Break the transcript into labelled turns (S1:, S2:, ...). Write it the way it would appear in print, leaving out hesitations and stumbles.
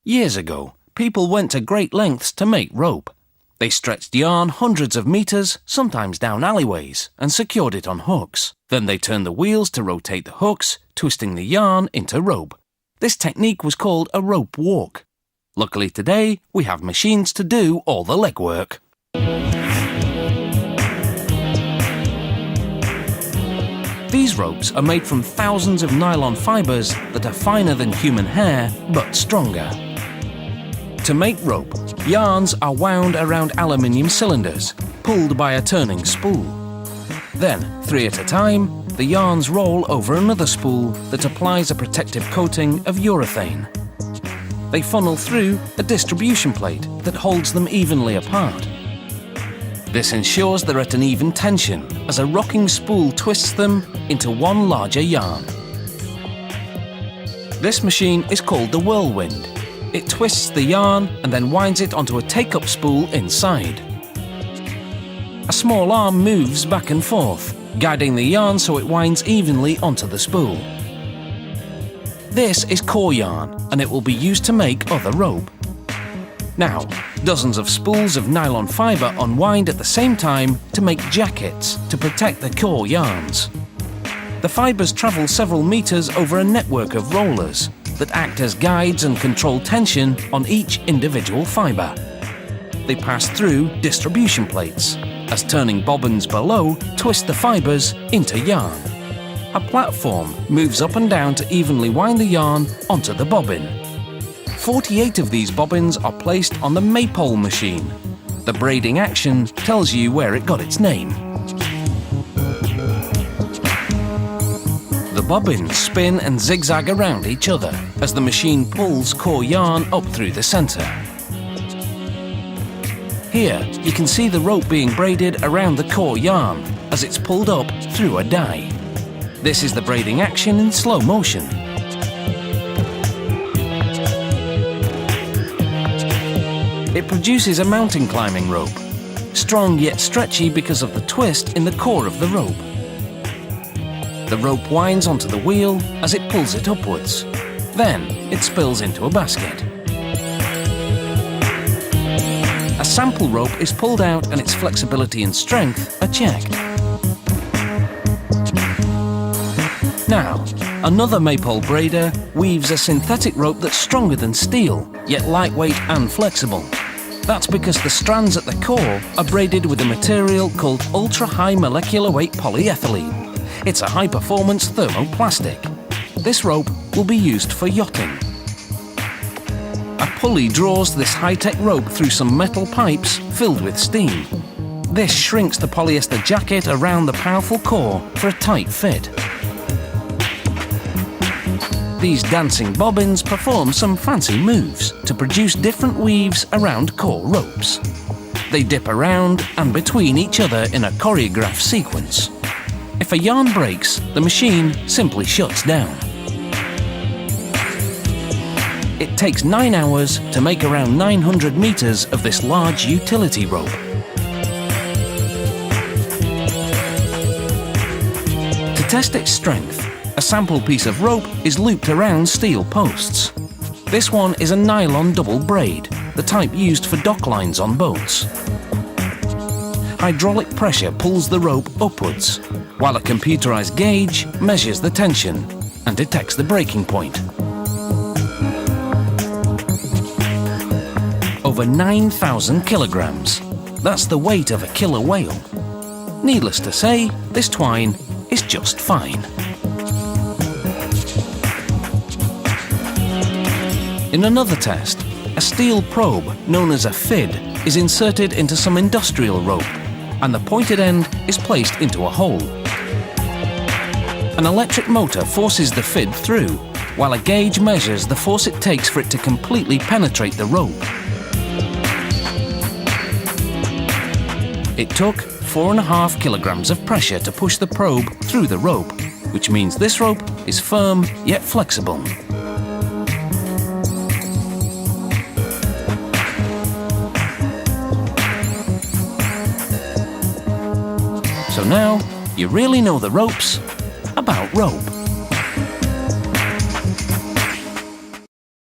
S1: Years ago, people went to great lengths to make rope. They stretched yarn hundreds of meters, sometimes down alleyways, and secured it on hooks. Then they turned the wheels to rotate the hooks, twisting the yarn into rope. This technique was called a rope walk. Luckily today, we have machines to do all the legwork. These ropes are made from thousands of nylon fibers that are finer than human hair, but stronger. To make rope, yarns are wound around aluminium cylinders, pulled by a turning spool. Then, 3 at a time, the yarns roll over another spool that applies a protective coating of urethane. They funnel through a distribution plate that holds them evenly apart. This ensures they're at an even tension as a rocking spool twists them into one larger yarn. This machine is called the whirlwind. It twists the yarn and then winds it onto a take-up spool inside. A small arm moves back and forth, guiding the yarn so it winds evenly onto the spool. This is core yarn, and it will be used to make other rope. Now, dozens of spools of nylon fiber unwind at the same time to make jackets to protect the core yarns. The fibers travel several meters over a network of rollers that act as guides and control tension on each individual fiber. They pass through distribution plates, as turning bobbins below twist the fibers into yarn. A platform moves up and down to evenly wind the yarn onto the bobbin. 48 of these bobbins are placed on the maypole machine. The braiding action tells you where it got its name. The bobbins spin and zigzag around each other as the machine pulls core yarn up through the center. Here, you can see the rope being braided around the core yarn as it's pulled up through a die. This is the braiding action in slow motion. It produces a mountain climbing rope, strong yet stretchy because of the twist in the core of the rope. The rope winds onto the wheel as it pulls it upwards. Then it spills into a basket. A sample rope is pulled out and its flexibility and strength are checked. Now, another maypole braider weaves a synthetic rope that's stronger than steel, yet lightweight and flexible. That's because the strands at the core are braided with a material called ultra-high molecular weight polyethylene. It's a high-performance thermoplastic. This rope will be used for yachting. A pulley draws this high-tech rope through some metal pipes filled with steam. This shrinks the polyester jacket around the powerful core for a tight fit. These dancing bobbins perform some fancy moves to produce different weaves around core ropes. They dip around and between each other in a choreographed sequence. If a yarn breaks, the machine simply shuts down. It takes 9 hours to make around 900 meters of this large utility rope. To test its strength, a sample piece of rope is looped around steel posts. This one is a nylon double braid, the type used for dock lines on boats. Hydraulic pressure pulls the rope upwards, while a computerized gauge measures the tension and detects the breaking point. Over 9,000 kilograms. That's the weight of a killer whale. Needless to say, this twine is just fine. In another test, a steel probe known as a FID is inserted into some industrial rope, and the pointed end is placed into a hole. An electric motor forces the FID through, while a gauge measures the force it takes for it to completely penetrate the rope. It took 4.5 kilograms of pressure to push the probe through the rope, which means this rope is firm yet flexible. So now, you really know the ropes about rope.